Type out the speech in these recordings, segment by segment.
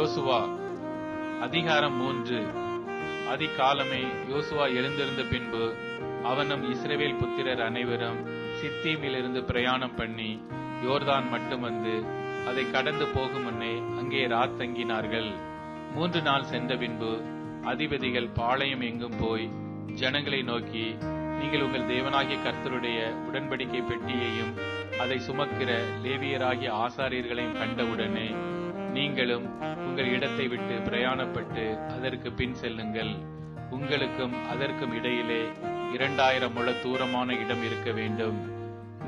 யோசுவா அதிகாரம் 3. அதிகாலமே யோசுவா எழுந்திருந்த பின்பு அவனும் இஸ்ரவேல் புத்திரர் அனைவரும் சித்தீமிலிருந்து பிரயாணம் பண்ணி யோர்தான் மட்டும் வந்து அதை கடந்து போகும் முன்னே அங்கே ராத் தங்கினார்கள். 3 நாள் சென்ற பின்பு அதிபதிகள் பாளையம் எங்கும் போய் ஜனங்களை நோக்கி, நீங்கள் உங்கள் தேவனாகிய கர்த்தருடைய உடன்படிக்கை பெட்டியையும் அதை சுமக்கிற லேவியராகிய ஆசாரியர்களையும் கண்டவுடனே நீங்களும் உங்கள் இடத்தை விட்டு பிரயாணப்பட்டு அதற்கு பின் செல்லுங்கள். உங்களுக்கும் அதற்கும் இடையிலே 2000 முழ தூரமான இடம் இருக்க வேண்டும்.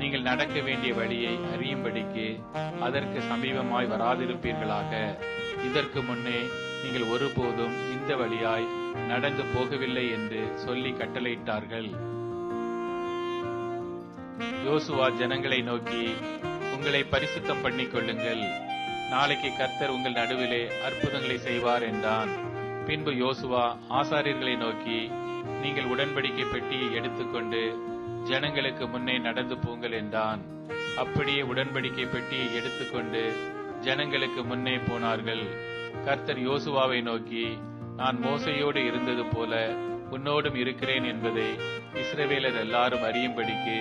நீங்கள் நடக்க வேண்டிய வழியை அறியும்படிக்கு அதற்கு சமீபமாய் வராதிருப்பீர்களாக. இதற்கு முன்னே நீங்கள் ஒருபோதும் இந்த வழியாய் நடந்து போகவில்லை என்று சொல்லி கட்டளையிட்டார்கள். யோசுவா ஜனங்களை நோக்கி, உங்களை பரிசுத்தம் பண்ணிக் கொள்ளுங்கள், நாளைக்கு கர்த்தர் உங்கள் நடுவிலே அற்புதங்களை செய்வார் என்றான். பின்பு யோசுவா ஆசாரியர்களை நோக்கி, நீங்கள் உடன்படிக்கை பெட்டியை எடுத்துக்கொண்டு ஜனங்களுக்கு முன்னே நடந்து போங்கள் என்றான். அப்படியே உடன்படிக்கை பெட்டியை எடுத்துக்கொண்டு ஜனங்களுக்கு முன்னே போனார்கள். கர்த்தர் யோசுவாவை நோக்கி, நான் மோசையோடு இருந்தது போல உன்னோடும் இருக்கிறேன் என்பதை இஸ்ரவேலர் எல்லாரும் அறியும்படிக்கு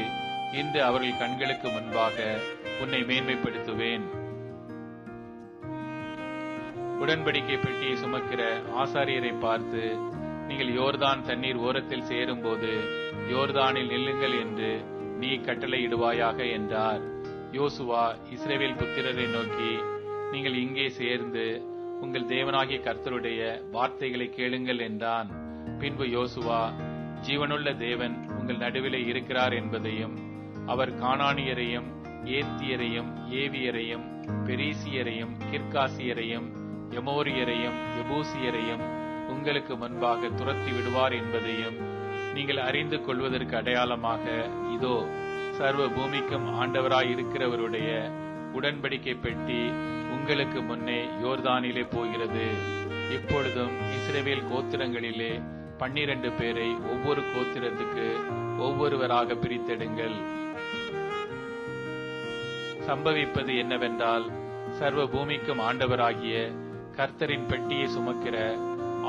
இன்று அவர்கள் கண்களுக்கு முன்பாக உன்னை மேன்மைப்படுத்துவேன். உடன்படிக்கை பெட்டியை சுமக்கிற ஆசாரியரை பார்த்து, நீங்கள் யோர்தான் தண்ணீர் ஓரத்தில் சேரும் போது யோர்தானில் நில்லுங்கள் என்று நீ கட்டளையிடுவாயாக என்றார். யோசுவா இஸ்ரவேல் புத்திரரை நோக்கி, நீங்கள் இங்கே சேர்ந்து உங்கள் தேவனாகிய கர்த்தருடைய வார்த்தைகளை கேளுங்கள் என்றான். பின்பு யோசுவா, ஜீவனுள்ள தேவன் உங்கள் நடுவிலே இருக்கிறார் என்பதையும், அவர் கானானியரையும் ஏத்தியரையும் ஏவியரையும் பெரிசியரையும் கிர்காசியரையும் எமோரியரையும் எபூசியரையும் உங்களுக்கு முன்பாக துரத்தி விடுவார் என்பதையும் நீங்கள் அறிந்து கொள்வதற்கு அடையாளமாக, இதோ சர்வ பூமிக்கும் ஆண்டவராய் இருக்கிறவருடைய உடன்படிக்கை பெட்டி உங்களுக்கு முன்னே யோர்தானிலே போகிறது. இப்பொழுதும் இஸ்ரவேல் கோத்திரங்களிலே 12 பேரை ஒவ்வொரு கோத்திரத்துக்கு ஒவ்வொருவராக பிரித்தெடுங்கள். சம்பவிப்பது என்னவென்றால், சர்வ பூமிக்கும் ஆண்டவராகிய கர்த்தரின் பெட்டியை சுமக்கிற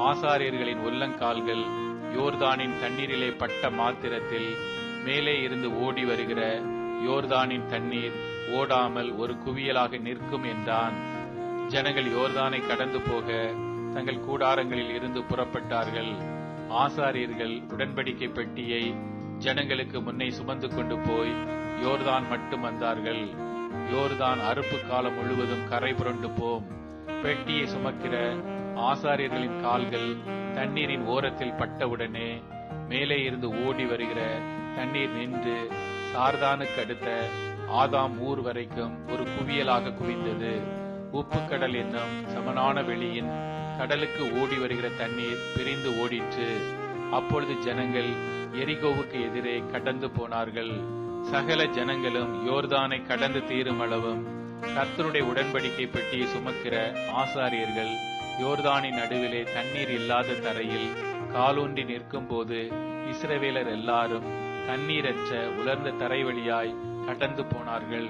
ஆசாரியர்களின் உள்ளங்கால்கள் யோர்தானின் தண்ணீரிலே பட்ட மாத்திரத்தில் மேலே இருந்து ஓடி வருகிற யோர்தானின் தண்ணீர் ஓடாமல் ஒரு குவியலாக நிற்கும் என்றான். ஜனங்கள் யோர்தானை கடந்து போக தங்கள் கூடாரங்களில் இருந்து புறப்பட்டார்கள். ஆசாரியர்கள் உடன்படிக்கை பெட்டியை ஜனங்களுக்கு முன்னே சுமந்து கொண்டு போய் யோர்தான் மட்டும் வந்தார்கள். யோர்தான் அறுப்பு காலம் முழுவதும் கரை புரண்டு போம். பெட்டியை சுமக்கிற ஆசாரியர்களின் கால்கள் தண்ணீரின் ஓரத்தில் பட்டவுடனே மேலே இருந்து ஓடி வருகிற தண்ணீர் நின்று சார்தானுக்கு அடுத்த ஆதாம் ஊர் வரைக்கும் ஒரு குவியலாக குவிந்தது. உப்பு கடல் என்னும் சமனான வெளியின் கடலுக்கு ஓடி வருகிற தண்ணீர் பிரிந்து ஓடிற்று. அப்பொழுது ஜனங்கள் எரிகோவுக்கு எதிரே கடந்து போனார்கள். சகல ஜனங்களும் யோர்தானை கடந்து தீரும் அளவும் கர்த்தருடைய உடன்படிக்கை பெட்டியை சுமக்கிற ஆசாரியர்கள் யோர்தானின் நடுவிலே தண்ணீர் இல்லாத தரையில் காலூன்றி நிற்கும் போது இஸ்ரவேலர் எல்லாரும் தண்ணீரற்ற உலர்ந்த தரை வழியாய் கடந்து போனார்கள்.